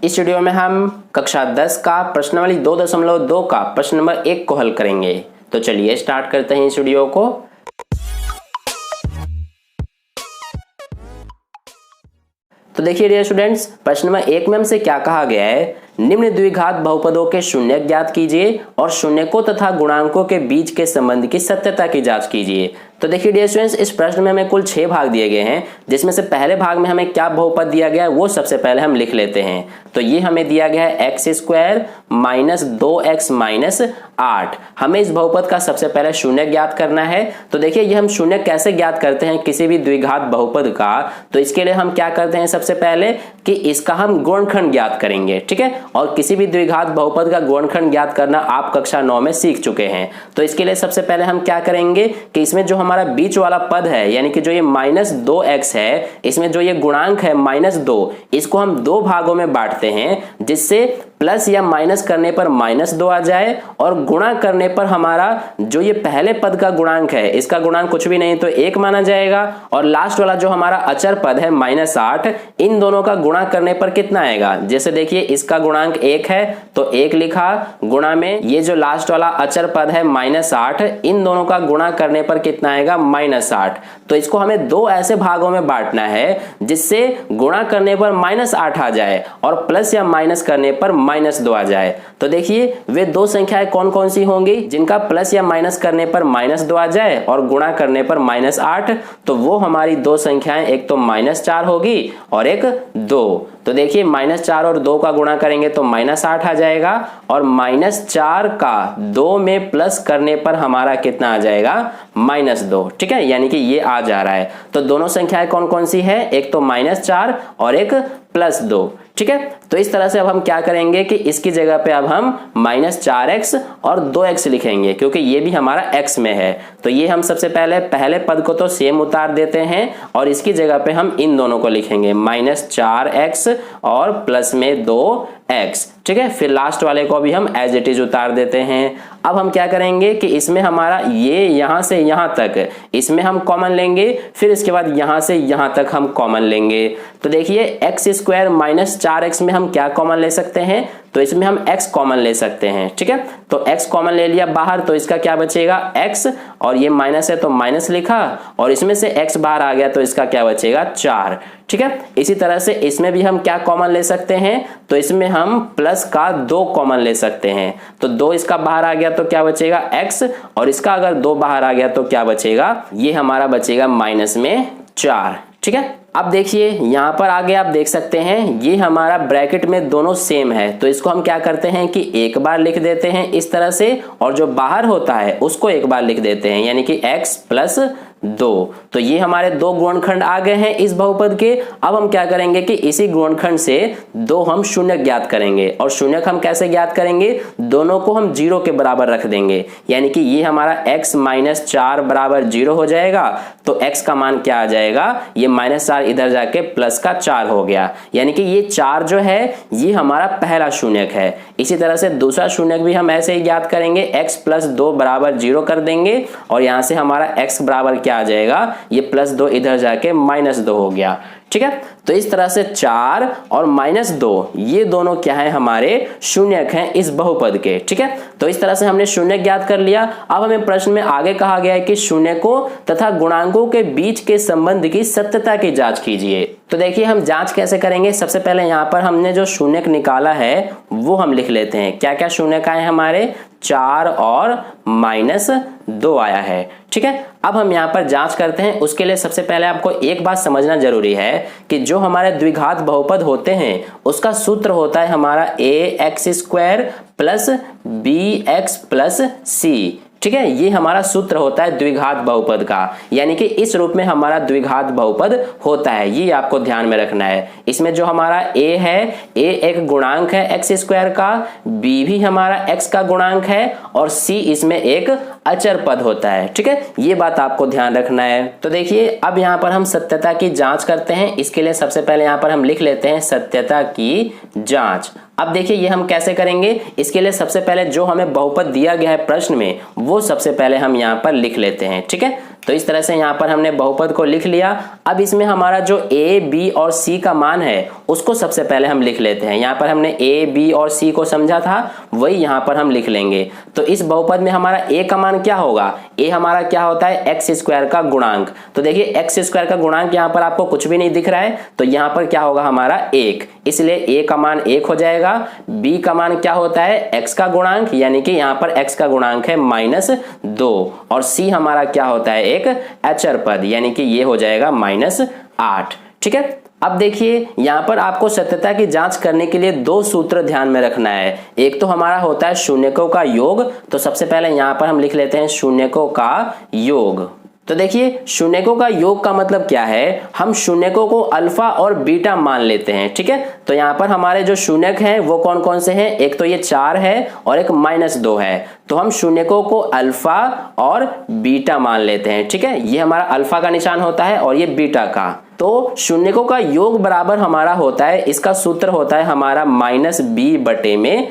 इस वीडियो में हम कक्षा 10 का प्रश्नावली 2.2 का प्रश्न नंबर 1 को हल करेंगे। तो चलिए स्टार्ट करते हैं इस वीडियो को। तो देखिए डियर स्टूडेंट्स, प्रश्न नंबर 1 में हमसे क्या कहा गया है, निम्न द्विघात बहुपदों के शून्य ज्ञात कीजिए और शून्यकों तथा गुणांकों के बीच के संबंध की सत्यता की जांच कीजिए। तो देखिए डियर स्टूडेंट्स, इस प्रश्न में हमें कुल 6 भाग दिए गए हैं, जिसमें से पहले भाग में हमें क्या बहुपद दिया गया है वो सबसे पहले हम लिख लेते हैं। तो ये हमें दिया गया है x² माइनस 2x माइनस 8। हमें इस बहुपद का सबसे पहले शून्य ज्ञात करना है। तो देखिए ये हम शून्य कैसे ज्ञात करते हैं किसी भी द्विघात बहुपद का, तो इसके लिए हम क्या करते हैं, सबसे पहले कि इसका हम गुणनखंड ज्ञात करेंगे। ठीक है, और किसी भी द्विघात बहुपद का गुणनखंड ज्ञात करना आप कक्षा 9 में सीख चुके हैं। तो इसके लिए सबसे पहले हम क्या करेंगे कि इसमें जो हमारा बीच वाला पद है, यानी कि जो ये -2x है, इसमें जो ये गुणांक है -2, इसको हम 2 भागों में बांटते हैं, जिससे प्लस या माइनस करने पर -2 आ जाए और गुणा करने पर हमारा जो ये पहले पद का गुणांक है, इसका गुणांक कुछ भी नहीं तो 1 माना जाएगा, और लास्ट वाला जो हमारा अचर पद है -8, इन दोनों का गुणा करने पर कितना आएगा। जैसे देखिए इसका गुणांक 1 है तो 1 लिखा, गुणा में ये जो लास्ट वाला अचर पद है -8, इन दोनों का गुणा करने पर कितना आएगा, -8। तो इसको हमें 2 ऐसे भागों में बांटना है जिससे गुणा करने पर -8 आ जाए और प्लस या माइनस करने पर -2 आ जाए। तो देखिए वे 2 संख्याएं कौन कौन सी होंगी जिनका प्लस या माइनस करने पर -2 आ जाए और गुणा करने पर -8। तो वो हमारी 2 संख्याएं, एक तो -4 होगी और एक 2। तो देखिए -4 और 2 का गुणा करेंगे तो -8 आ जाएगा, और -4 का 2 में प्लस करने पर हमारा कितना आ जाएगा, -2। ठीक है, यानी कि ये आ जा रहा है। तो दोनों संख्याएं कौन कौन सी है, एक तो -4 और एक +2। ठीक है, तो इस तरह से अब हम क्या करेंगे कि इसकी जगह पे अब हम -4x और 2x लिखेंगे, क्योंकि ये भी हमारा x में है। तो ये हम सबसे पहले पद को तो सेम उतार देते हैं और इसकी जगह पे हम इन दोनों को लिखेंगे, -4x और प्लस में 2x। ठीक है, फिर लास्ट वाले को भी हम एज इट इज उतार देते हैं। अब हम क्या करेंगे कि इसमें हमारा ये यहां से यहां तक, इसमें हम कॉमन लेंगे, फिर इसके बाद यहां से यहां तक हम कॉमन लेंगे। तो देखिए x² माइनस 4x में हम क्या कॉमन ले सकते हैं, तो इसमें हम x कॉमन ले सकते हैं। ठीक है, तो x कॉमन ले लिया बाहर, तो इसका क्या बचेगा, x, और ये माइनस है तो माइनस लिखा, और इसमें से x बाहर आ गया तो इसका क्या बचेगा, 4। ठीक है, इसी तरह से इसमें भी हम क्या कॉमन ले सकते हैं, तो इसमें हम प्लस का 2 कॉमन ले सकते हैं। तो 2 इसका बाहर आ गया तो क्या बचेगा, x, और इसका अगर 2 बाहर आ गया तो क्या बचेगा, ये हमारा बचेगा -4। ठीक है, अब देखिए यहां पर आगे आप देख सकते हैं ये हमारा ब्रैकेट में दोनों सेम है, तो इसको हम क्या करते हैं कि एक बार लिख देते हैं इस तरह से, और जो बाहर होता है उसको एक बार लिख देते हैं, यानी कि x + 2। तो ये हमारे 2 गुणनखंड आ गए हैं इस बहुपद के। अब हम क्या करेंगे कि इसी गुणनखंड से 2 हम शून्य ज्ञात करेंगे, और शून्यक हम कैसे ज्ञात करेंगे, दोनों को हम 0 के बराबर रख देंगे, यानी कि ये हमारा x - 4 बराबर 0 हो जाएगा। तो x का मान क्या आ जाएगा, ये -4 इधर जाके प्लस का 4 हो गया, यानी कि ये 4 जो है ये हमारा पहला शून्यक है। इसी तरह से दूसरा शून्यक भी हम ऐसे ही ज्ञात करेंगे, x + 2 बराबर 0 कर देंगे, और यहां से हमारा x बराबर क्या आ जाएगा, ये +2 इधर जाके -2 हो गया। ठीक है, तो इस तरह से 4 और -2 ये दोनों क्या है, हमारे शून्यक हैं इस बहुपद के। ठीक है, तो इस तरह से हमने शून्य ज्ञात कर लिया। अब हमें प्रश्न में आगे कहा गया है कि शून्यकों तथा गुणांकों के बीच के संबंध की सत्यता की जांच कीजिए। तो देखिए हम जांच कैसे करेंगे, सबसे पहले यहाँ पर हमने जो शून्यक निकाला है वो हम लिख लेते हैं। क्या क्या शून्यक आए हमारे, 4 और -2 आया है। ठीक है, अब हम यहाँ पर जांच करते हैं। उसके लिए सबसे पहले आपको एक बात समझना जरूरी है कि जो हमारे द्विघात बहुपद होते हैं उसका सूत्र होता है हमारा ax² + bx + c। ठीक है, ये हमारा सूत्र होता है द्विघात बहुपद का, यानी कि इस रूप में हमारा द्विघात बहुपद होता है, ये आपको ध्यान में रखना है। इसमें जो हमारा a है, a एक गुणांक है x² का, b भी हमारा x का गुणांक है, और c इसमें एक अचर पद होता है। ठीक है, ये बात आपको ध्यान रखना है। तो देखिए अब यहाँ पर हम सत्यता की जांच करते हैं। इसके लिए सबसे पहले यहाँ पर हम लिख लेते हैं सत्यता की जांच। अब देखिए ये हम कैसे करेंगे, इसके लिए सबसे पहले जो हमें बहुपद दिया गया है प्रश्न में वो सबसे पहले हम यहाँ पर लिख लेते हैं। ठीक है, तो इस तरह से यहाँ पर हमने बहुपद को लिख लिया। अब इसमें हमारा जो a, b और c का मान है उसको सबसे पहले हम लिख लेते हैं। यहाँ पर हमने a, b और c को समझा था, वही यहाँ पर हम लिख लेंगे। तो इस बहुपद में हमारा a का मान क्या होगा, a हमारा क्या होता है एक्स स्क्वायर का गुणांक। तो देखिए एक्स स्क्वायर का गुणांक यहाँ पर आपको कुछ भी नहीं दिख रहा है, तो यहाँ पर क्या होगा हमारा 1, इसलिए a का मान 1 हो जाएगा। b का मान क्या होता है x का गुणांक, यानी कि यहाँ पर x का गुणांक है -2, और c हमारा क्या होता है एक अचर पद, यानी कि ये हो जाएगा -8। ठीक है, अब देखिए यहाँ पर आपको सत्यता की जांच करने के लिए दो सूत्र ध्यान में रखना है। एक तो हमारा होता है शून्यकों का योग, तो सबसे पहले यहाँ पर हम लिख लेते हैं शून्यकों का योग। तो देखिए शून्यकों का योग का मतलब क्या है, हम शून्यकों को अल्फा और बीटा मान लेते हैं। ठीक है, तो यहाँ पर हमारे जो शून्यक हैं वो कौन कौन से हैं, एक तो ये 4 है और एक -2 है। तो हम शून्यकों को अल्फा और बीटा मान लेते हैं। ठीक है, ये हमारा अल्फा का निशान होता है और ये बीटा का। तो शून्यकों का योग बराबर हमारा होता है, इसका सूत्र होता है हमारा -b/a।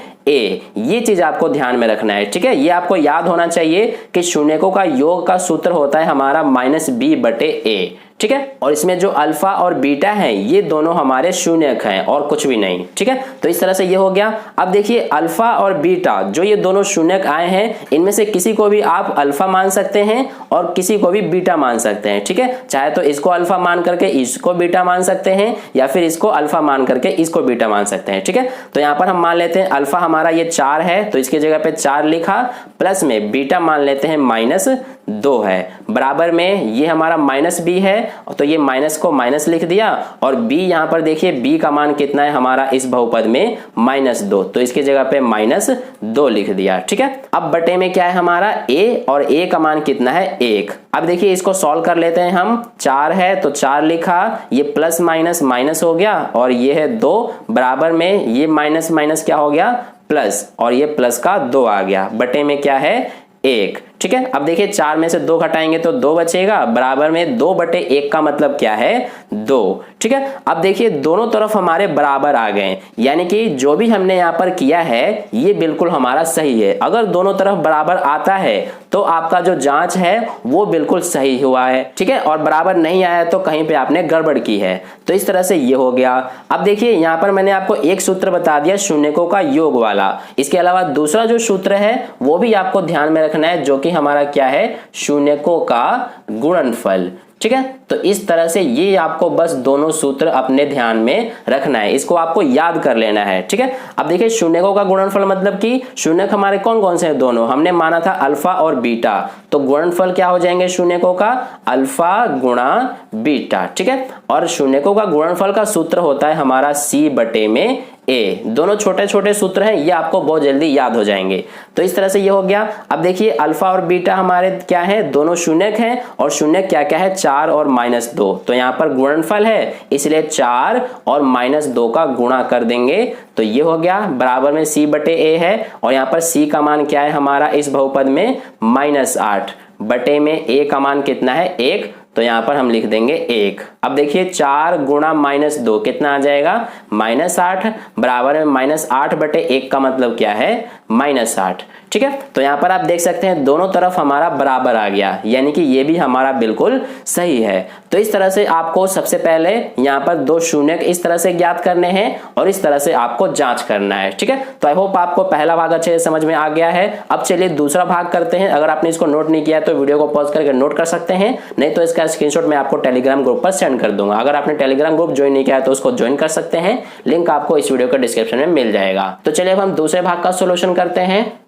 ये चीज आपको ध्यान में रखना है। ठीक है, ये आपको याद होना चाहिए कि शून्यकों का योग का सूत्र होता है हमारा -b/a। ठीक है, और इसमें जो अल्फा और बीटा है ये दोनों हमारे शून्यक हैं और कुछ भी नहीं। ठीक है, तो इस तरह से ये हो गया। अब देखिए अल्फा और बीटा जो ये दोनों शून्यक आए हैं, इनमें से किसी को भी आप अल्फा मान सकते हैं और किसी को भी बीटा मान सकते हैं। ठीक है, चाहे तो इसको अल्फा मान करके इसको बीटा मान सकते हैं, या फिर इसको अल्फा मान करके इसको बीटा मान सकते हैं। ठीक है, तो यहाँ पर हम मान लेते हैं अल्फा हमारा ये 4 है, तो इसकी जगह पे 4 लिखा, प्लस में बीटा मान लेते हैं -2 है, बराबर में ये हमारा -b है, तो ये माइनस को माइनस लिख दिया, और b यहाँ पर देखिए b का मान कितना है हमारा इस बहुपद में -2, तो इसकी जगह पे -2 लिख दिया। ठीक है, अब बटे में क्या है हमारा a, और a का मान कितना है 1। अब देखिए इसको सॉल्व कर लेते हैं हम। 4 है तो 4 लिखा, ये प्लस माइनस माइनस हो गया, और ये है 2, बराबर में ये माइनस माइनस क्या हो गया प्लस, और ये प्लस का 2 आ गया, बटे में क्या है 1। ठीक है, अब देखिए 4 में से 2 घटाएंगे तो 2 बचेगा, बराबर में 2/1 का मतलब क्या है 2। ठीक है, अब देखिए दोनों तरफ हमारे बराबर आ गए, यानी कि जो भी हमने यहाँ पर किया है ये बिल्कुल हमारा सही है। अगर दोनों तरफ बराबर आता है तो आपका जो जांच है वो बिल्कुल सही हुआ है। ठीक है, और बराबर नहीं आया तो कहीं पे आपने गड़बड़ की है। तो इस तरह से ये हो गया। अब देखिए यहाँ पर मैंने आपको एक सूत्र बता दिया शून्यकों का योग वाला, इसके अलावा दूसरा जो सूत्र है वो भी आपको ध्यान में रखना है, जो कि हमारा क्या है शून्यकों का गुणनफल। ठीक है, तो इस तरह से ये आपको बस दोनों सूत्र अपने ध्यान में रखना है, इसको आपको याद कर लेना है। ठीक है, अब देखिए शून्यकों का गुणनफल मतलब कि शून्यक हमारे कौन कौन से हैं, दोनों हमने माना था अल्फा और बीटा, तो गुणनफल क्या हो जाएंगे शून्यकों का अल्फा गुणा बीटा। ठीक है, और शून्यकों का गुणनफल का सूत्र होता है हमारा c/a। दोनों छोटे छोटे सूत्र हैं, ये आपको बहुत जल्दी याद हो जाएंगे। तो इस तरह से ये हो गया। अब देखिए अल्फा और बीटा हमारे क्या है, दोनों शून्यक हैं, और शून्यक क्या क्या है 4 और -2, तो यहाँ पर गुणनफल है इसलिए 4 और -2 का गुणा कर देंगे, तो ये हो गया, बराबर में c/a है, और यहाँ पर c का मान क्या है हमारा इस बहुपद में -8, बटे में a का मान कितना है 1, तो यहाँ पर हम लिख देंगे 1। अब देखिए 4 गुणा -2 कितना आ जाएगा -8, बराबर में -8/1 का मतलब क्या है -8। ठीक है, तो यहाँ पर आप देख सकते हैं दोनों तरफ हमारा बराबर आ गया, यानी कि ये भी हमारा बिल्कुल सही है। तो इस तरह से आपको सबसे पहले यहाँ पर दो शून्यक इस तरह से ज्ञात करने हैं और इस तरह से आपको जांच करना है। ठीक है, तो आई होप आपको पहला भाग अच्छे से समझ में आ गया है। अब चलिए दूसरा भाग करते हैं। अगर आपने इसको नोट नहीं किया तो वीडियो को पॉज करके नोट कर सकते हैं, नहीं तो इसका स्क्रीनशॉट मैं आपको टेलीग्राम ग्रुप पर सेंड कर दूंगा। अगर आपने टेलीग्राम ग्रुप ज्वाइन नहीं किया है तो उसको ज्वाइन कर सकते हैं, लिंक आपको इस वीडियो के डिस्क्रिप्शन में मिल जाएगा। तो चलिए अब हम दूसरे भाग का सोल्यूशन करते हैं।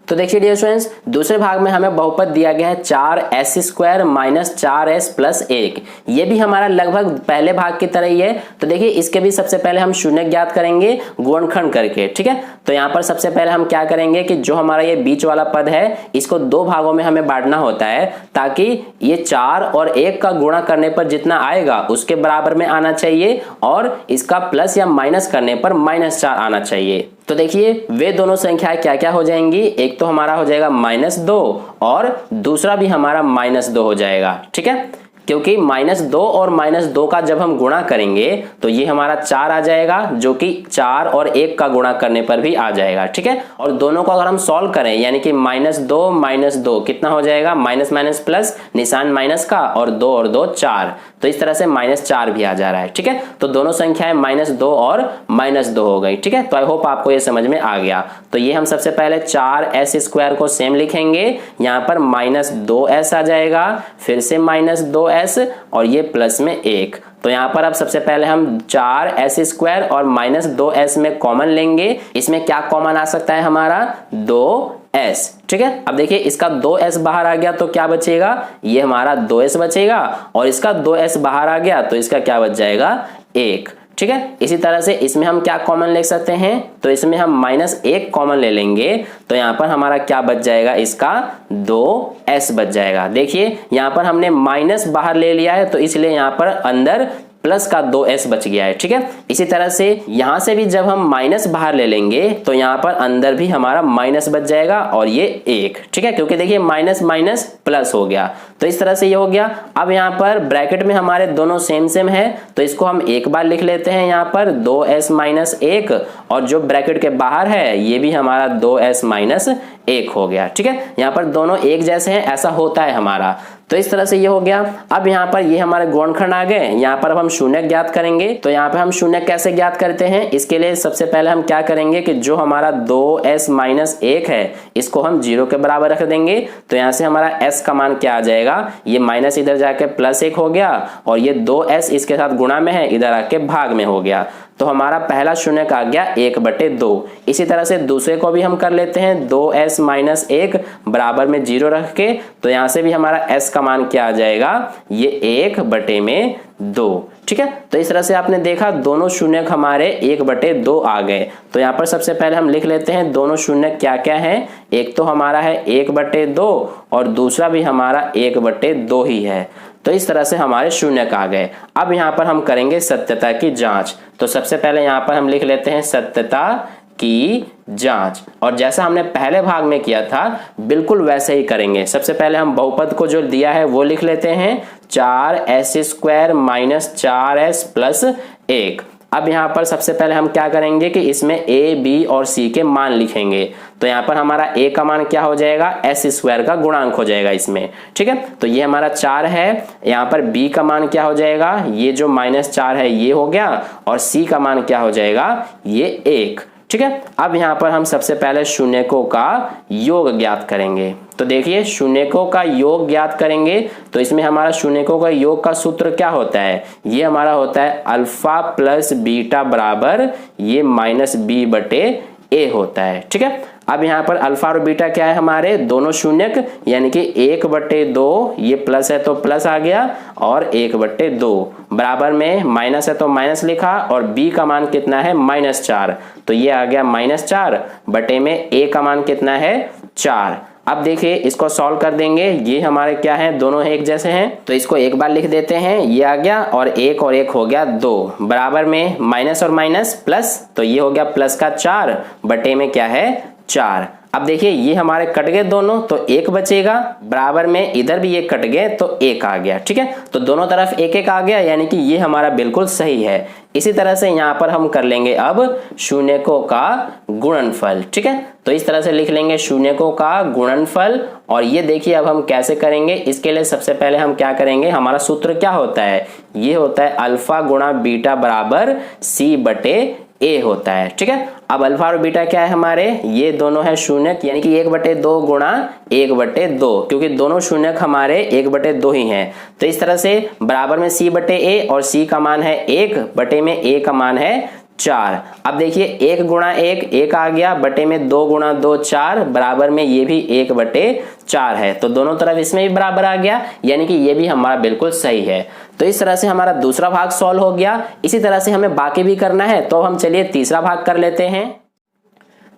तो देखिए डियर स्टूडेंट्स, दूसरे भाग में हमें बहुपद दिया गया है 4s² - 4s + 1। ये भी हमारा लगभग पहले भाग की तरह ही है। तो देखिए इसके भी सबसे पहले हम शून्य ज्ञात करेंगे गुणनखंड करके। ठीक है, तो यहाँ पर सबसे पहले हम क्या करेंगे कि जो हमारा ये बीच वाला पद है इसको 2 भागों में हमें बांटना होता है, ताकि ये 4 और 1 का गुणा करने पर जितना आएगा उसके बराबर में आना चाहिए, और इसका प्लस या माइनस करने पर -4 आना चाहिए। तो देखिए वे दोनों संख्याएं क्या क्या हो जाएंगी, एक तो हमारा हो जाएगा -2 और दूसरा भी हमारा -2 हो जाएगा। ठीक है, क्योंकि -2 और -2 का जब हम गुणा करेंगे तो ये हमारा 4 आ जाएगा, जो कि 4 और 1 का गुणा करने पर भी आ जाएगा, ठीक है। और दोनों को अगर हम सॉल्व करें यानी कि -2 कितना हो जाएगा, माइनस माइनस प्लस, निशान माइनस का, और 2 और 2 4, तो इस तरह से -4 भी आ जा रहा है, ठीक है। तो दोनों संख्याएं -2 और -2 हो गई, ठीक है। तो आई होप आपको ये समझ में आ गया। तो ये हम सबसे पहले 4s² को सेम लिखेंगे, यहाँ पर -2s आ जाएगा, फिर से -2s और ये प्लस में 1। तो यहाँ पर अब सबसे पहले हम 4s² और -2s में कॉमन लेंगे। इसमें क्या कॉमन आ सकता है हमारा, 2s, ठीक है। अब देखिए इसका 2s बाहर आ गया तो क्या बचेगा, ये हमारा 2s बचेगा, और इसका 2s बाहर आ गया तो इसका क्या बच जाएगा, 1, ठीक है। इसी तरह से इसमें हम क्या कॉमन ले सकते हैं, तो इसमें हम -1 कॉमन ले लेंगे, तो यहाँ पर हमारा क्या बच जाएगा, इसका 2s बच जाएगा। देखिए यहाँ पर हमने माइनस बाहर ले लिया है तो इसलिए यहाँ पर अंदर प्लस का 2s बच गया है, ठीक है। इसी तरह से यहां से भी जब हम माइनस बाहर ले लेंगे तो यहाँ पर अंदर भी हमारा माइनस बच जाएगा और ये 1, ठीक है, क्योंकि देखिए माइनस माइनस प्लस हो गया। तो इस तरह से ये हो गया। अब यहाँ पर ब्रैकेट में हमारे दोनों सेम सेम है तो इसको हम एक बार लिख लेते हैं, यहाँ पर 2s - 1, और जो ब्रैकेट के बाहर है ये भी हमारा 2s - 1 हो गया, ठीक है। यहाँ पर दोनों एक जैसे हैं, ऐसा होता है हमारा। तो इस तरह से ये हो गया। अब यहाँ पर ये हमारे गुणनखंड आ गए, यहाँ पर अब हम शून्य ज्ञात करेंगे। तो यहाँ पे हम शून्य कैसे ज्ञात करते हैं, इसके लिए सबसे पहले हम क्या करेंगे कि जो हमारा 2s - 1 है इसको हम 0 के बराबर रख देंगे। तो यहाँ से हमारा s का मान क्या आ जाएगा, ये माइनस इधर जाके +1 हो गया, और ये 2s इसके साथ गुणा में है, इधर आके भाग में हो गया। तो हमारा पहला शून्य आ गया 1/2। इसी तरह से दूसरे को भी हम कर लेते हैं, 2s - 1 बराबर में 0 रख के, तो यहाँ से भी हमारा s का मान क्या आ जाएगा, ये 1/2, ठीक है। तो इस तरह से आपने देखा दोनों शून्य हमारे 1/2 आ गए। तो यहाँ पर सबसे पहले हम लिख लेते हैं दोनों शून्य क्या क्या है। एक तो हमारा है 1/2 और दूसरा भी हमारा 1/2 ही है। तो इस तरह से हमारे शून्य आ गए। अब यहाँ पर हम करेंगे सत्यता की जांच। तो सबसे पहले यहाँ पर हम लिख लेते हैं सत्यता की जांच, और जैसा हमने पहले भाग में किया था बिल्कुल वैसे ही करेंगे। सबसे पहले हम बहुपद को जो दिया है वो लिख लेते हैं, 4s² - 4s + 1। अब यहाँ पर सबसे पहले हम क्या करेंगे कि इसमें a, b और c के मान लिखेंगे। तो यहाँ पर हमारा a का मान क्या हो जाएगा, s² का गुणांक हो जाएगा इसमें, ठीक है। तो ये हमारा 4 है। यहाँ पर b का मान क्या हो जाएगा, ये जो -4 है ये हो गया, और c का मान क्या हो जाएगा, ये 1, ठीक है। अब यहाँ पर हम सबसे पहले शून्यकों का योग ज्ञात करेंगे। तो देखिए शून्यकों का योग ज्ञात करेंगे तो इसमें हमारा शून्यकों का योग का सूत्र क्या होता है, ये हमारा होता है अल्फा प्लस बीटा बराबर ये -b/a होता है, ठीक है। अब यहाँ पर अल्फा और बीटा क्या है, हमारे दोनों शून्यक, यानी कि 1/2, ये प्लस है तो प्लस आ गया, और 1/2 बराबर में माइनस है तो माइनस लिखा, और b का मान कितना है, -4, तो ये आ गया -4 बटे में a का मान कितना है, 4। अब देखिए इसको सॉल्व कर देंगे, ये हमारे क्या है, दोनों एक जैसे हैं, तो इसको एक बार लिख देते हैं, ये आ गया, और 1 और 1 हो गया 2, बराबर में माइनस और माइनस प्लस, तो ये हो गया प्लस का 4 बटे में क्या है, 4। अब देखिए ये हमारे कट गए दोनों, तो 1 बचेगा, बराबर में इधर भी ये कट गए तो 1 आ गया, ठीक है। तो दोनों तरफ 1 आ गया, यानी कि ये हमारा बिल्कुल सही है। इसी तरह से यहाँ पर हम कर लेंगे अब शून्यकों का गुणनफल, ठीक है। तो इस तरह से लिख लेंगे शून्यकों का गुणनफल, और ये देखिए अब हम कैसे करेंगे। इसके लिए सबसे पहले हम क्या करेंगे, हमारा सूत्र क्या होता है, ये होता है अल्फा गुणा बीटा बराबर c/a होता है, ठीक है। अब अल्फा और बीटा क्या है हमारे, ये दोनों है शून्यक, यानी कि 1/2 गुणा 1/2, क्योंकि दोनों शून्यक हमारे 1/2 ही हैं। तो इस तरह से बराबर में c/a, और c का मान है 1 बटे में a का मान है 4। अब देखिए 1 गुणा 1 आ गया, बटे में 2 गुणा 2 4, बराबर में ये भी 1/4 है। तो दोनों तरफ इसमें भी बराबर आ गया, यानी कि ये भी हमारा बिल्कुल सही है। तो इस तरह से हमारा दूसरा भाग सॉल्व हो गया। इसी तरह से हमें बाकी भी करना है, तो हम चलिए तीसरा भाग कर लेते हैं।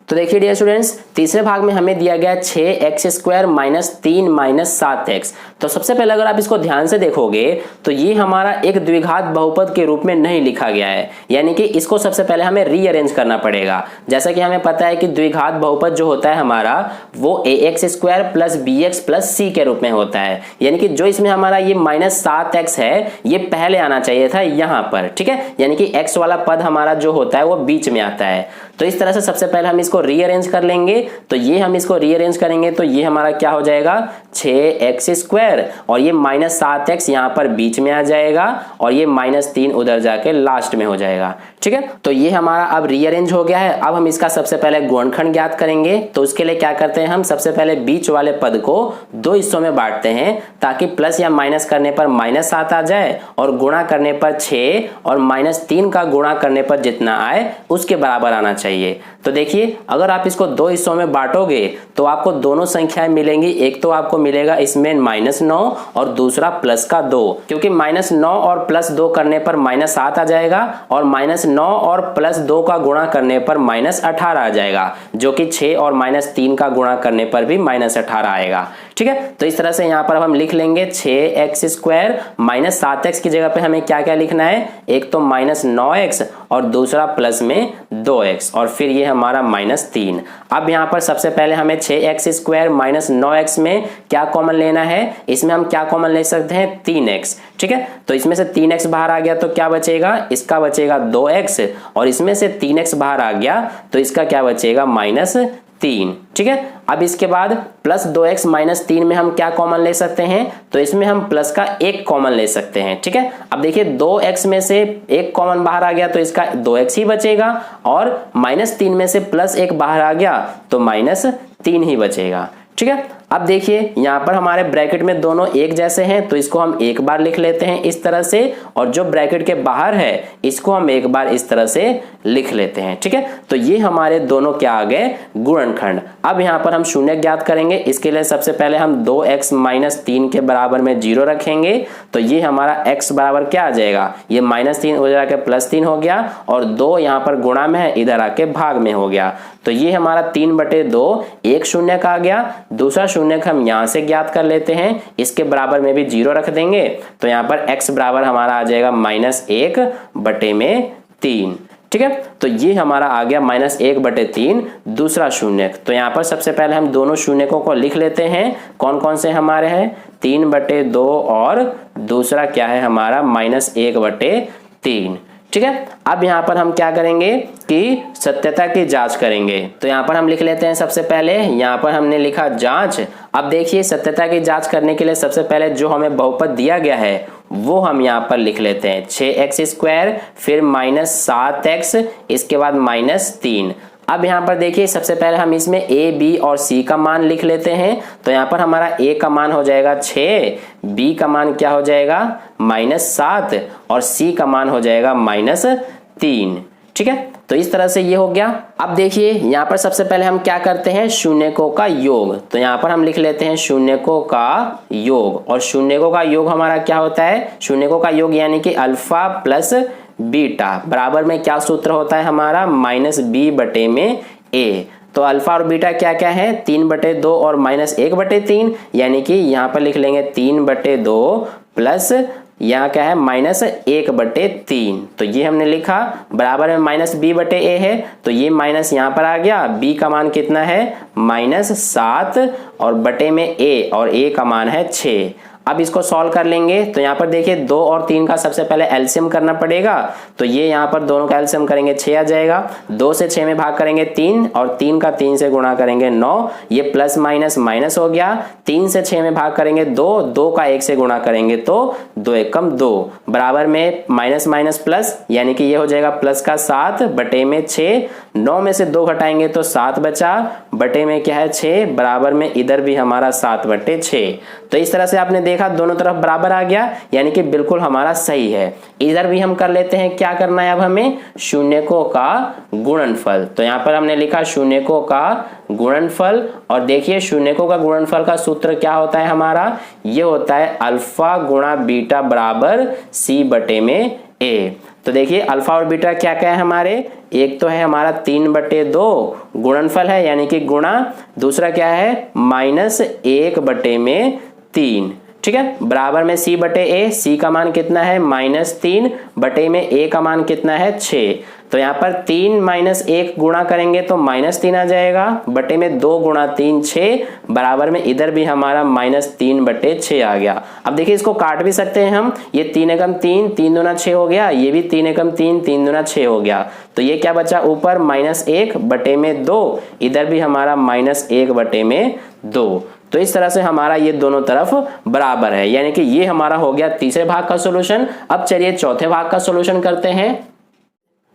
तो देखिए डियर स्टूडेंट्स, तीसरे भाग में हमें दिया गया 6x² माइनस 3 माइनस 7x। तो सबसे पहले अगर आप इसको ध्यान से देखोगे तो ये हमारा एक द्विघात बहुपद के रूप में नहीं लिखा गया है, यानी कि इसको सबसे पहले हमें रीअरेंज करना पड़ेगा। जैसा कि हमें पता है कि द्विघात बहुपद जो होता है हमारा वो ax² plus bx plus c के रूप में होता है, यानी कि जो इसमें हमारा ये माइनस 7x है ये पहले आना चाहिए था यहाँ पर, ठीक है, यानी कि x वाला पद हमारा जो होता है वो बीच में आता है। तो इस तरह से सबसे पहले हम इसको रीअरेंज कर लेंगे। तो ये हम इसको रीअरेंज करेंगे तो ये हमारा क्या हो जाएगा 6x² और ये माइनस 7x यहाँ पर बीच में आ जाएगा और ये माइनस 3 उधर जाके लास्ट में हो जाएगा, ठीक है। तो ये हमारा अब रीअरेंज हो गया है। अब हम इसका सबसे पहले गुणनखंड ज्ञात करेंगे। तो उसके लिए क्या करते हैं, हम सबसे पहले बीच वाले पद को दो हिस्सों में बांटते हैं ताकि प्लस या माइनस करने पर माइनस 7 आ जाए और गुणा करने पर 6 और माइनस 3 का गुणा करने पर जितना आए उसके बराबर आना चाहिए। तो देखिए अगर आप इसको दो हिस्सों में बांटोगे तो आपको दोनों संख्याएं मिलेंगी। एक तो आपको मिलेगा इसमें -9 और दूसरा +2, क्योंकि -9 और +2 करने पर -7 आ जाएगा और -9 और +2 का गुणा करने पर -18 आ जाएगा, जो कि 6 और -3 का गुणा करने पर भी -18 आएगा, ठीक है। तो इस तरह से यहाँ पर हम लिख लेंगे 6x² माइनस 7x की जगह पे हमें क्या क्या लिखना है, एक तो -9x और दूसरा प्लस में 2x और फिर ये हमारा -3। अब यहाँ पर सबसे पहले हमें 6x² माइनस 9x में क्या कॉमन लेना है, इसमें हम क्या कॉमन ले सकते हैं 3x, ठीक है। तो इसमें से 3x बाहर आ गया तो क्या बचेगा, इसका बचेगा 2x और इसमें से 3x बाहर आ गया तो इसका क्या बचेगा -3, ठीक है। अब इसके बाद +2x माइनस 3 में हम क्या कॉमन ले सकते हैं, तो इसमें हम प्लस का 1 कॉमन ले सकते हैं, ठीक है। अब देखिए 2x में से 1 कॉमन बाहर आ गया तो इसका 2x ही बचेगा और -3 में से +1 बाहर आ गया तो -3 ही बचेगा, ठीक है। अब देखिए यहाँ पर हमारे ब्रैकेट में दोनों एक जैसे हैं तो इसको हम एक बार लिख लेते हैं इस तरह से, और जो ब्रैकेट के बाहर है इसको हम एक बार इस तरह से लिख लेते हैं, ठीक है। तो ये हमारे दोनों क्या आ गए गुणनखंड। अब यहाँ पर हम शून्य ज्ञात करेंगे। इसके लिए सबसे पहले हम 2x माइनस 3 के बराबर में 0 रखेंगे तो ये हमारा x बराबर क्या आ जाएगा, ये -3 उधर आके +3 हो गया और 2 यहाँ पर गुणा में है इधर आके भाग में हो गया। तो ये हमारा 3/2 एक शून्य का आ गया। दूसरा शून्य का हम यहाँ से ज्ञात कर लेते हैं, इसके बराबर में भी 0 रख देंगे तो यहाँ पर x बराबर हमारा आ जाएगा -1/3, ठीक है। तो ये हमारा आ गया -1/3 दूसरा शून्य। तो यहाँ पर सबसे पहले हम दोनों शून्यकों को लिख लेते हैं। कौन कौन से हमारे हैं, 3/2 और दूसरा क्या है हमारा -1/3, ठीक है। अब यहाँ पर हम क्या करेंगे कि सत्यता की जांच करेंगे। तो यहाँ पर हम लिख लेते हैं सबसे पहले, यहाँ पर हमने लिखा जांच। अब देखिए सत्यता की जांच करने के लिए सबसे पहले जो हमें बहुपद दिया गया है वो हम यहाँ पर लिख लेते हैं 6x² फिर -7x इसके बाद -3। अब यहाँ पर देखिए सबसे पहले हम इसमें a, b और c का मान लिख लेते हैं। तो यहाँ पर हमारा a का मान हो जाएगा 6, b का मान क्या हो जाएगा -7 और c का मान हो जाएगा -3, ठीक है। तो इस तरह से ये हो गया। अब देखिए यहाँ पर सबसे पहले हम क्या करते हैं, शून्यकों का योग। तो यहाँ पर हम लिख लेते हैं शून्यकों का योग, और शून्यकों का योग हमारा क्या होता है, शून्यकों का योग यानी कि अल्फा प्लस बीटा बराबर में क्या सूत्र होता है हमारा -b/a। तो अल्फा और बीटा क्या क्या है, 3/2 और -1/3, यानी कि यहाँ पर लिख लेंगे 3/2 प्लस यहाँ क्या है -1/3। तो ये हमने लिखा बराबर में -b/a है तो ये माइनस यहाँ पर आ गया। b का मान कितना है -7 और बटे में a, और a का मान है 6। अब इसको सॉल्व कर लेंगे तो यहाँ पर देखिए 2 और 3 का सबसे पहले एलसीएम करना पड़ेगा। तो ये यहाँ पर दोनों का एलसीएम करेंगे 6 आ जाएगा। 2 से 6 में भाग करेंगे 3 और 3 का 3 से गुणा करेंगे 9, ये प्लस माइनस माइनस हो गया। 3 से 6 में भाग करेंगे 2, 2 का 1 से गुणा करेंगे तो 2 एकम 2 बराबर में माइनस माइनस प्लस, यानी कि ये हो जाएगा प्लस का 7 बटे में 6। 9 में से 2 घटाएंगे तो 7 बचा, बटे में क्या है 6, बराबर में इधर भी हमारा 7/6। तो इस तरह से आपने देखा दोनों तरफ बराबर आ गया, यानी कि बिल्कुल हमारा सही है। इधर भी हम कर लेते हैं, क्या करना है अब हमें, शून्यकों का गुणनफल। तो यहाँ पर हमने लिखा शून्यकों का गुणनफल, और देखिए शून्यकों का गुणनफल का सूत्र क्या होता है हमारा, ये होता है अल्फा गुणा बीटा बराबर c/a। तो देखिए अल्फा और बीटा क्या क्या है हमारे, एक तो है हमारा 3/2 गुणनफल है यानी कि गुणा, दूसरा क्या है -1/3, ठीक है, बराबर में c/a, c का मान कितना है -3 बटे में a का मान कितना है 6। तो यहाँ पर 3 - 1 गुणा करेंगे तो -3 आ जाएगा, बटे में 2 गुणा 3 6, बराबर में इधर भी हमारा -3/6 आ गया। अब देखिए इसको काट भी सकते हैं हम, ये 3 एकम 3, 3 दूना 6 हो गया, ये भी 3 एकम 3, 3 दूना 6 हो गया। तो ये क्या बचा ऊपर -1/2, इधर भी हमारा -1/2। तो इस तरह से हमारा ये दोनों तरफ बराबर है, यानी कि ये हमारा हो गया तीसरे भाग का सॉल्यूशन। अब चलिए चौथे भाग का सॉल्यूशन करते हैं।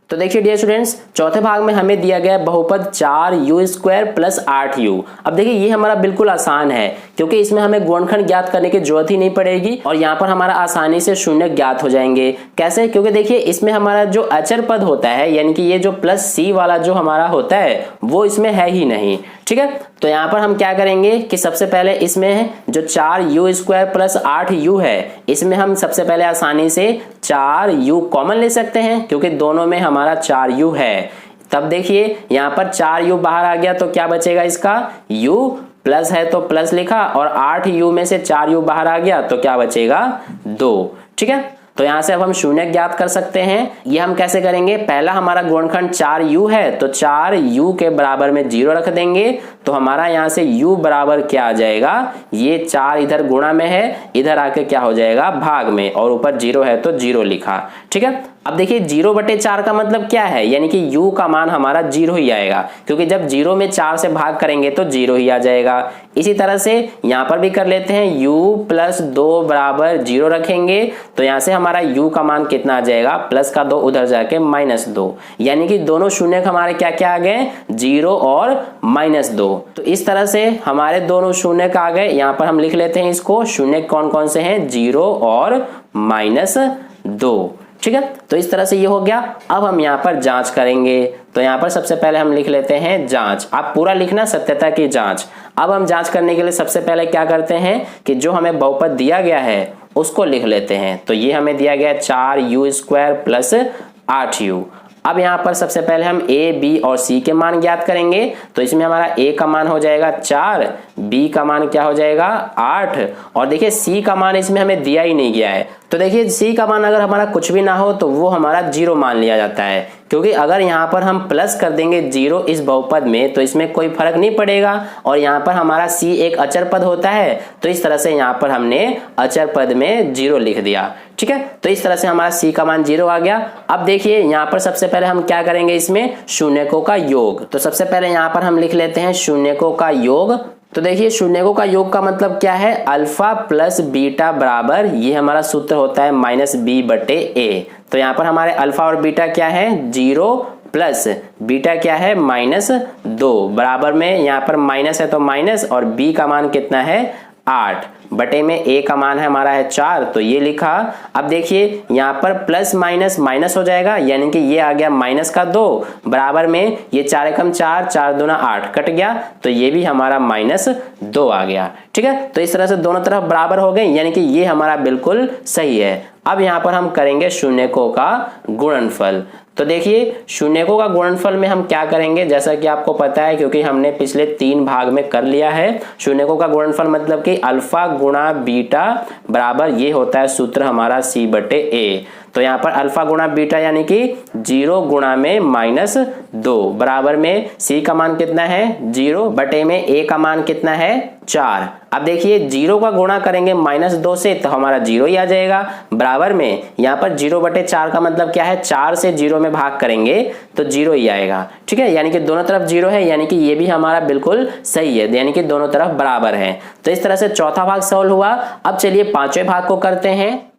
तो देखिए डियर स्टूडेंट्स, चौथे भाग में हमें दिया गया बहुपद 4u² + 8u। अब देखिए ये हमारा बिल्कुल आसान है क्योंकि इसमें हमें गुणनखंड ज्ञात करने की जरूरत ही नहीं पड़ेगी और यहाँ पर हमारा आसानी से शून्य ज्ञात हो जाएंगे। कैसे? क्योंकि देखिए इसमें हमारा जो अचर पद होता है यानी कि ये जो +c वाला जो हमारा होता है वो इसमें है ही नहीं, ठीक है। तो यहाँ पर हम क्या करेंगे कि सबसे पहले इसमें जो 4u² + 8u है, इसमें हम सबसे पहले आसानी से 4u कॉमन ले सकते हैं क्योंकि दोनों में हमारा 4u है। तब देखिए यहाँ पर 4u बाहर आ गया तो क्या बचेगा इसका, u प्लस है तो प्लस लिखा, और 8u में से 4u बाहर आ गया तो क्या बचेगा 2, ठीक है। तो यहां से अब हम शून्य ज्ञात कर सकते हैं। ये हम कैसे करेंगे, पहला हमारा गुणनखंड 4u है तो 4u के बराबर में 0 रख देंगे, तो हमारा यहां से u बराबर क्या आ जाएगा, ये 4 इधर गुणा में है, इधर आके क्या हो जाएगा भाग में, और ऊपर 0 है तो 0 लिखा, ठीक है। अब देखिए 0/4 का मतलब क्या है, यानी कि u का मान हमारा 0 ही आएगा क्योंकि जब 0 में 4 से भाग करेंगे तो 0 ही आ जाएगा। इसी तरह से यहां पर भी कर लेते हैं, u + 2 = 0 रखेंगे तो यहां से हमारा u का मान कितना आ जाएगा, प्लस का 2 उधर जाके -2, यानी कि दोनों शून्य हमारे क्या क्या आ गए, 0 और -2। तो इस तरह से हमारे दोनों शून्य आ गए। यहाँ पर हम लिख लेते हैं इसको, शून्य कौन कौन से हैं, 0 और -2, ठीक है। तो इस तरह से ये हो गया। अब हम यहाँ पर जांच करेंगे, तो यहाँ पर सबसे पहले हम लिख लेते हैं जांच। आप पूरा लिखना सत्यता की जांच। अब हम जांच करने के लिए सबसे पहले क्या करते हैं कि जो हमें बहुपद दिया गया है उसको लिख लेते हैं। तो ये हमें दिया गया 4u² + 8u। अब यहाँ पर सबसे पहले हम a, b और c के मान ज्ञात करेंगे। तो इसमें हमारा a का मान हो जाएगा 4, b का मान क्या हो जाएगा 8, और देखिए c का मान इसमें हमें दिया ही नहीं गया है। तो देखिए c का मान अगर हमारा कुछ भी ना हो तो वो हमारा 0 मान लिया जाता है, क्योंकि अगर यहाँ पर हम प्लस कर देंगे 0 इस बहुपद में तो इसमें कोई फर्क नहीं पड़ेगा, और यहाँ पर हमारा c एक अचर पद होता है तो इस तरह से यहाँ पर हमने अचर पद में 0 लिख दिया, ठीक है। तो इस तरह से हमारा c का मान 0 आ गया। अब देखिए यहाँ पर सबसे पहले हम क्या करेंगे, इसमें शून्यकों का योग। तो सबसे पहले यहाँ पर हम लिख लेते हैं शून्यकों का योग। तो देखिए शून्यकों का योग का मतलब क्या है, अल्फा प्लस बीटा बराबर, ये हमारा सूत्र होता है -b/a। तो यहाँ पर हमारे अल्फा और बीटा क्या है, 0 प्लस बीटा क्या है -2, बराबर में यहाँ पर माइनस है तो माइनस, और b का मान कितना है 8, बटे में a का मान है हमारा है 4, तो ये लिखा। अब देखिए यहाँ पर प्लस माइनस माइनस हो जाएगा, यानी कि ये आ गया -2, बराबर में ये 4 एकम 4, 4 दूना 8 कट गया, तो ये भी हमारा -2 आ गया, ठीक है। तो इस तरह से दोनों तरफ बराबर हो गए, यानी कि ये हमारा बिल्कुल सही है। अब यहाँ पर हम करेंगे शून्यकों का गुणनफल। तो देखिए शून्यकों का गुणनफल में हम क्या करेंगे, जैसा कि आपको पता है क्योंकि हमने पिछले 3 भाग में कर लिया है। शून्यकों का गुणनफल मतलब कि अल्फा गुणा बीटा बराबर, ये होता है सूत्र हमारा c/a। तो यहाँ पर अल्फा गुणा बीटा यानी कि 0 गुणा में -2, बराबर में c का मान कितना है 0, बटे में a का मान कितना है 4। अब देखिए 0 का गुणा करेंगे -2 से तो हमारा 0 ही आ जाएगा, बराबर में यहाँ पर 0/4 का मतलब क्या है, 4 से 0 में भाग करेंगे तो 0 ही आएगा, ठीक है। यानी कि दोनों तरफ 0 है, यानी कि ये भी हमारा बिल्कुल सही है, यानी कि दोनों तरफ बराबर है। तो इस तरह से चौथा भाग सॉल्व हुआ। अब चलिए पांचवें भाग को करते हैं।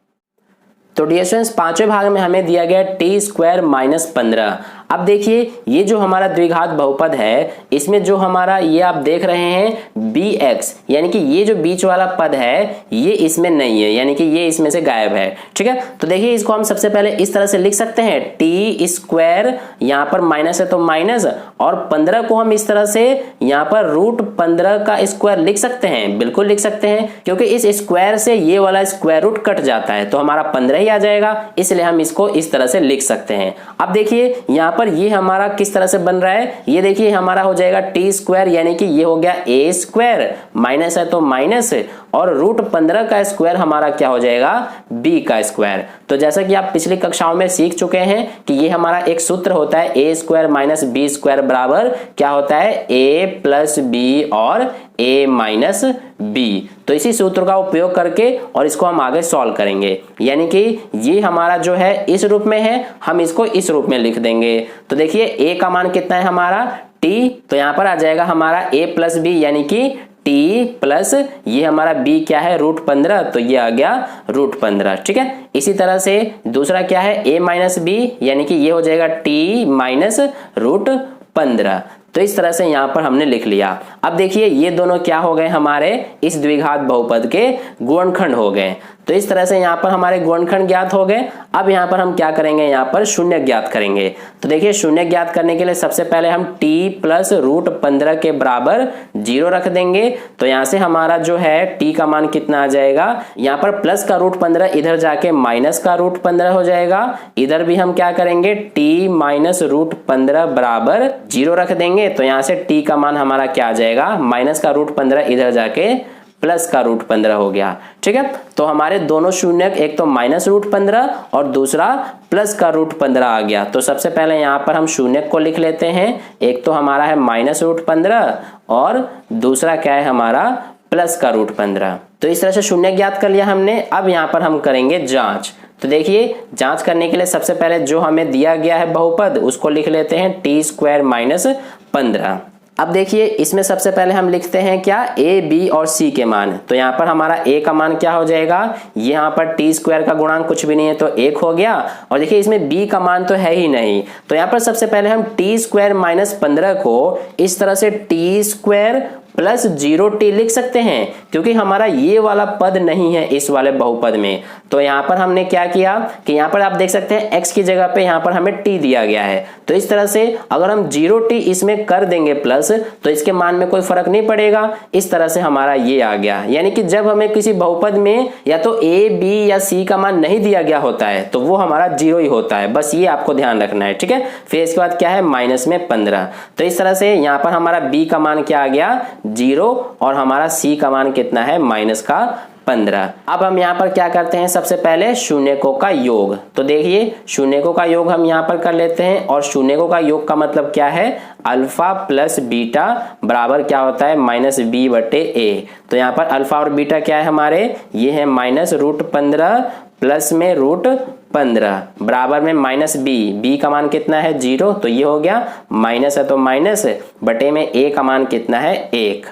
तो डियर स्टूडेंट्स, पांचवें भाग में हमें दिया गया t² - 15। अब देखिए ये जो हमारा द्विघात बहुपद है इसमें जो हमारा ये आप देख रहे हैं bx, यानी कि ये जो बीच वाला पद है ये इसमें नहीं है, यानी कि ये इसमें से गायब है। ठीक है, तो देखिए इसको हम सबसे पहले इस तरह से लिख सकते हैं टी स्क्वायर, यहाँ पर माइनस है तो माइनस, और 15 को हम इस तरह से यहाँ पर रूट 15 का स्क्वायर लिख सकते हैं। बिल्कुल लिख सकते हैं, क्योंकि इस स्क्वायर से ये वाला स्क्वायर रूट कट जाता है तो हमारा 15 ही आ जाएगा, इसलिए हम इसको इस तरह से लिख सकते हैं। अब देखिए यहाँ पर ये हमारा किस तरह से बन रहा है, ये देखिए हमारा हो जाएगा टी स्क्वायर, यानी कि ये हो गया ए स्क्वायर, माइनस है तो माइनस, और रूट 15 का स्क्वायर हमारा क्या हो जाएगा बी का स्क्वायर। तो जैसा कि आप पिछली कक्षाओं में सीख चुके हैं कि ये हमारा एक सूत्र होता है ए स्क्वायर माइनस बी स्क्वायर बराबर क्या होता है ए प्लस बी और ए माइनस बी। तो इसी सूत्र का उपयोग करके और इसको हम आगे सॉल्व करेंगे, यानी कि ये हमारा जो है इस रूप में है, हम इसको इस रूप में लिख देंगे। तो देखिए ए का मान कितना है हमारा टी, तो यहां पर आ जाएगा हमारा ए प्लस बी, यानी कि टी प्लस ये हमारा b क्या है रूट 15, तो ये आ गया रूट 15। ठीक है, इसी तरह से दूसरा क्या है a माइनस बी, यानी कि ये हो जाएगा t माइनस रूट 15। तो इस तरह से यहाँ पर हमने लिख लिया। अब देखिए ये दोनों क्या हो गए हमारे इस द्विघात बहुपद के गुणनखंड हो गए। तो इस तरह से यहाँ पर हमारे गुणनखंड ज्ञात हो गए। अब यहाँ पर हम क्या करेंगे, यहाँ पर शून्य ज्ञात करेंगे। तो देखिए शून्य ज्ञात करने के लिए सबसे पहले हम t प्लस रूट 15 के बराबर 0 रख देंगे। तो यहाँ से हमारा जो है t का मान कितना आ जाएगा, यहाँ पर प्लस का रूट 15 इधर जाके माइनस का रूट 15 हो जाएगा। इधर भी हम क्या करेंगे t माइनस रूट 15 बराबर 0 रख देंगे। तो यहाँ से t का मान हमारा क्या आ जाएगा, माइनस का रूट 15 इधर जाके प्लस का रूट 15 हो गया। ठीक है, तो हमारे दोनों शून्य, एक तो माइनस रूट 15 और दूसरा प्लस का रूट 15 आ गया। तो सबसे पहले यहाँ पर हम शून्य को लिख लेते हैं, एक तो हमारा है माइनस रूट 15 और दूसरा क्या है हमारा प्लस का रूट 15। तो इस तरह से शून्य ज्ञात कर लिया हमने। अब यहाँ पर हम करेंगे जांच। तो देखिए जांच करने के लिए सबसे पहले जो हमें दिया गया है बहुपद उसको लिख लेते हैं टी स्क्वायर माइनस 15। अब देखिए इसमें सबसे पहले हम लिखते हैं क्या, a, b और c के मान। तो यहाँ पर हमारा a का मान क्या हो जाएगा, यहाँ पर टी स्क्वायर का गुणांक कुछ भी नहीं है तो 1 हो गया। और देखिए इसमें b का मान तो है ही नहीं, तो यहाँ पर सबसे पहले हम टी स्क्वायर माइनस 15 को इस तरह से टी स्क्वायर प्लस 0t लिख सकते हैं, क्योंकि हमारा ये वाला पद नहीं है इस वाले बहुपद में। तो यहाँ पर हमने क्या किया कि यहाँ पर आप देख सकते हैं x की जगह पे यहाँ पर हमें t दिया गया है। तो इस तरह से अगर हम 0t इसमें कर देंगे प्लस, तो इसके मान में कोई फर्क नहीं पड़ेगा। इस तरह से हमारा ये आ गया, यानी कि जब हमें किसी बहुपद में या तो a, b या c का मान नहीं दिया गया होता है तो वो हमारा 0 ही होता है। बस ये आपको ध्यान रखना है। ठीक है, फिर इसके बाद क्या है माइनस में 15। तो इस तरह से यहाँ पर हमारा b का मान क्या आ गया 0 और हमारा c का मान कितना है माइनस का 15। अब हम यहाँ पर क्या करते हैं, सबसे पहले शून्यकों का योग। तो देखिए शून्यकों का योग हम यहाँ पर कर लेते हैं, और शून्यकों का योग का मतलब क्या है, अल्फा प्लस बीटा बराबर क्या होता है माइनस बी बटे ए। तो यहाँ पर अल्फा और बीटा क्या है हमारे, ये है माइनस रूट 15 प्लस में रूट 15 बराबर में माइनस बी का मान कितना है 0, तो ये हो गया माइनस है तो माइनस बटे में ए का मान कितना है 1।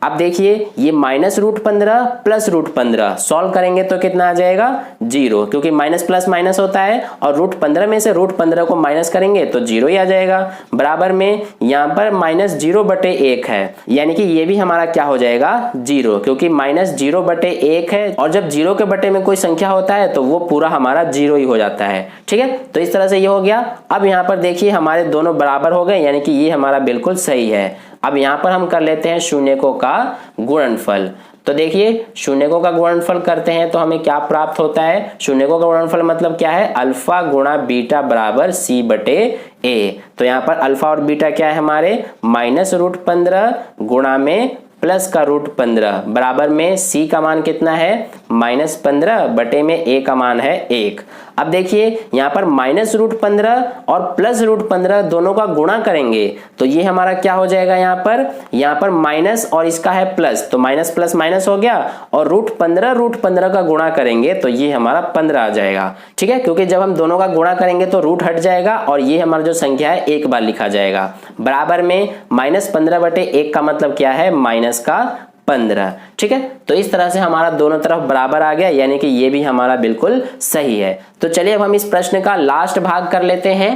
अब देखिए ये minus root 15 plus root 15 solve करेंगे तो कितना आ जाएगा 0, क्योंकि माइनस प्लस माइनस होता है, और रूट 15 में से रूट 15 को माइनस करेंगे तो 0 ही आ जाएगा। बराबर में यहाँ पर माइनस 0 बटे 1 है, यानी कि ये भी हमारा क्या हो जाएगा 0, क्योंकि माइनस 0 बटे 1 है, और जब 0 के बटे में कोई संख्या होता है तो वो पूरा हमारा 0 ही हो जाता है। ठीक है, तो इस तरह से ये हो गया। अब यहाँ पर देखिए हमारे दोनों बराबर हो गए, यानी कि ये हमारा बिल्कुल सही है। अब यहाँ पर हम कर लेते हैं शून्यकों का गुणनफल। तो देखिए शून्यकों का गुणनफल करते हैं तो हमें क्या प्राप्त होता है, शून्यकों का गुणनफल मतलब क्या है, अल्फा गुणा बीटा बराबर c बटे a। तो यहाँ पर अल्फा और बीटा क्या है हमारे माइनस रूट 15 गुणा में प्लस का रूट 15 बराबर में c का मान कितना है माइनस 15 बटे में a का मान है 1। अब देखिए यहाँ पर माइनस रूट 15 और प्लस रूट 15 दोनों का गुणा करेंगे तो ये हमारा क्या हो जाएगा, यहाँ पर माइनस और इसका है प्लस, तो माइनस प्लस माइनस हो गया, और रूट 15 का गुणा करेंगे तो ये हमारा 15 आ जाएगा। ठीक है, क्योंकि जब हम दोनों का गुणा करेंगे तो रूट हट जाएगा और ये हमारा जो संख्या है एक बार लिखा जाएगा। बराबर में माइनस 15 बटे 1 का मतलब क्या है माइनस का 15। ठीक है, तो इस तरह से हमारा दोनों तरफ बराबर आ गया, यानी कि ये भी हमारा बिल्कुल सही है। तो चलिए अब हम इस प्रश्न का लास्ट भाग कर लेते हैं।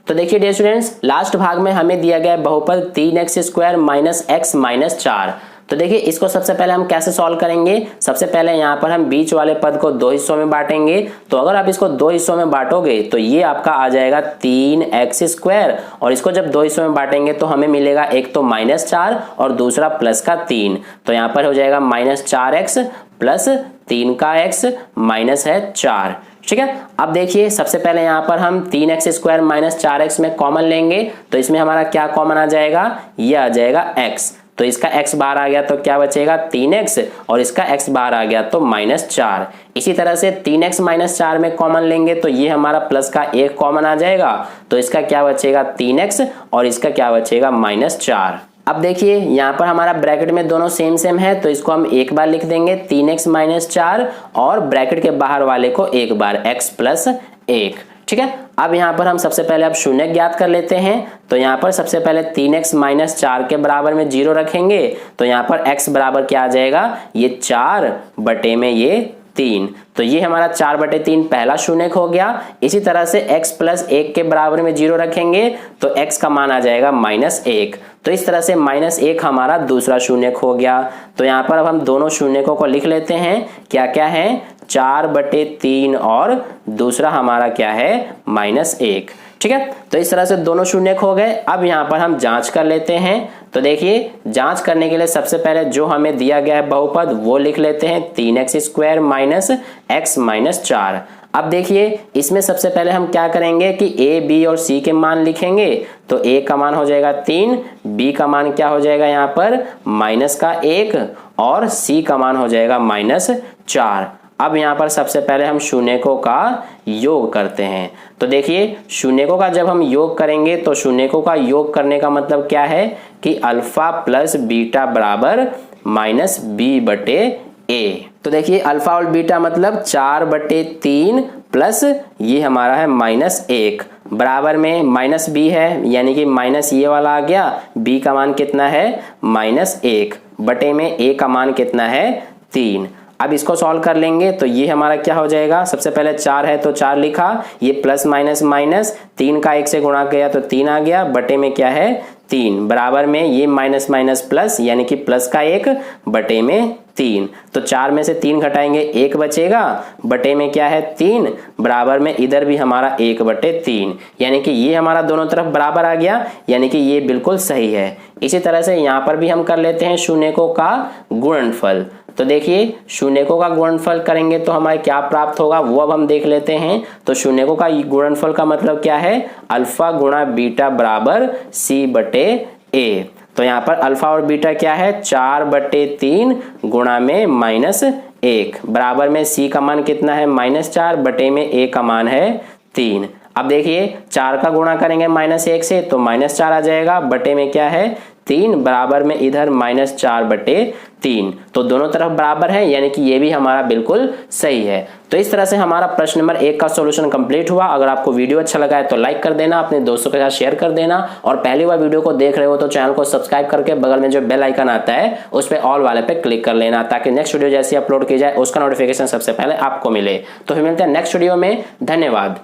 तो देखिए डियर स्टूडेंट्स, लास्ट भाग में हमें दिया गया है बहुपद 3x² माइनस x माइनस 4। तो देखिए इसको सबसे पहले हम कैसे सॉल्व करेंगे। सबसे पहले यहाँ पर हम बीच वाले पद को दो हिस्सों में बांटेंगे। तो अगर आप इसको दो हिस्सों में बांटोगे तो ये आपका आ जाएगा 3x², और इसको जब दो हिस्सों में बांटेंगे तो हमें मिलेगा एक तो -4 और दूसरा प्लस का 3। तो यहाँ पर हो जाएगा -4x प्लस 3 का x माइनस है 4। ठीक है, अब देखिए सबसे पहले यहाँ पर हम 3x² माइनस 4x में कॉमन लेंगे। तो इसमें हमारा क्या कॉमन आ जाएगा, ये आ जाएगा x। तो इसका x बाहर आ गया तो क्या बचेगा 3x, और इसका x बाहर आ गया तो -4। इसी तरह से 3x माइनस 4 में कॉमन लेंगे तो ये हमारा प्लस का 1 कॉमन आ जाएगा। तो इसका क्या बचेगा 3x, और इसका क्या बचेगा -4। अब देखिए यहाँ पर हमारा ब्रैकेट में दोनों सेम सेम है, तो इसको हम एक बार लिख देंगे 3x माइनस 4, और ब्रैकेट के बाहर वाले को एक बार x प्लस 1। ठीक है, अब यहाँ पर हम सबसे पहले अब शून्य ज्ञात कर लेते हैं। तो यहाँ पर सबसे पहले 3x माइनस 4 के बराबर में 0 रखेंगे। तो यहाँ पर x बराबर क्या आ जाएगा, ये 4 बटे में ये 3। तो ये हमारा 4/3 पहला शून्य हो गया। इसी तरह से x प्लस 1 के बराबर में 0 रखेंगे तो x का मान आ जाएगा -1। तो इस तरह से -1 हमारा दूसरा शून्य हो गया। तो यहाँ पर अब हम दोनों शून्यकों को लिख लेते हैं। क्या क्या है, 4/3 और दूसरा हमारा क्या है -1। ठीक है, तो इस तरह से दोनों शून्य हो गए। अब यहाँ पर हम जांच कर लेते हैं। तो देखिए जांच करने के लिए सबसे पहले जो हमें दिया गया है बहुपद वो लिख लेते हैं 3x² माइनस x माइनस 4। अब देखिए इसमें सबसे पहले हम क्या करेंगे कि a, b और c के मान लिखेंगे। तो a का मान हो जाएगा 3, b का मान क्या हो जाएगा यहाँ पर -1, और c का मान हो जाएगा -4। अब यहाँ पर सबसे पहले हम शून्यकों का योग करते हैं। तो देखिए शून्यकों का जब हम योग करेंगे तो शून्यकों का योग करने का मतलब क्या है कि अल्फा प्लस बीटा बराबर -b/a। तो देखिए अल्फा और बीटा मतलब 4/3 प्लस ये हमारा है -1 बराबर में -b है, यानी कि माइनस ये वाला आ गया। b का मान कितना है -1 बटे में a का मान कितना है 3। अब इसको सॉल्व कर लेंगे तो ये हमारा क्या हो जाएगा, सबसे पहले 4 है तो 4 लिखा, ये प्लस माइनस माइनस 3 का 1 से गुणा किया तो 3 आ गया, बटे में क्या है 3 बराबर में ये माइनस माइनस प्लस यानी कि प्लस का 1 बटे में 3। तो 4 में से 3 घटाएंगे 1 बचेगा, बटे में क्या है 3 बराबर में इधर भी हमारा 1/3, यानी कि ये हमारा दोनों तरफ बराबर आ गया, यानी कि ये बिल्कुल सही है। इसी तरह से यहाँ पर भी हम कर लेते हैं शून्यकों का गुणनफल। तो देखिए शून्यकों का गुणनफल करेंगे तो हमारे क्या प्राप्त होगा वो अब हम देख लेते हैं। तो शून्यकों का गुणनफल का मतलब क्या है, अल्फा गुणा बीटा बराबर c/a। तो यहाँ पर अल्फा और बीटा क्या है 4/3 गुणा में -1 बराबर में c का मान कितना है -4 बटे में a का मान है 3। अब देखिए 4 का गुणा करेंगे -1 से तो -4 आ जाएगा, बटे में क्या है 3 बराबर में इधर -4/3। तो दोनों तरफ बराबर है, यानी कि ये भी हमारा बिल्कुल सही है। तो इस तरह से हमारा प्रश्न नंबर 1 का सॉल्यूशन कंप्लीट हुआ। अगर आपको वीडियो अच्छा लगा है तो लाइक कर देना, अपने दोस्तों के साथ शेयर कर देना, और पहली बार वीडियो को देख रहे हो तो चैनल को सब्सक्राइब करके बगल में जो बेल आइकन आता है उस पर ऑल वाले पे क्लिक कर लेना, ताकि नेक्स्ट वीडियो जैसी अपलोड की जाए उसका नोटिफिकेशन सबसे पहले आपको मिले। तो फिर मिलते हैं नेक्स्ट वीडियो में। धन्यवाद।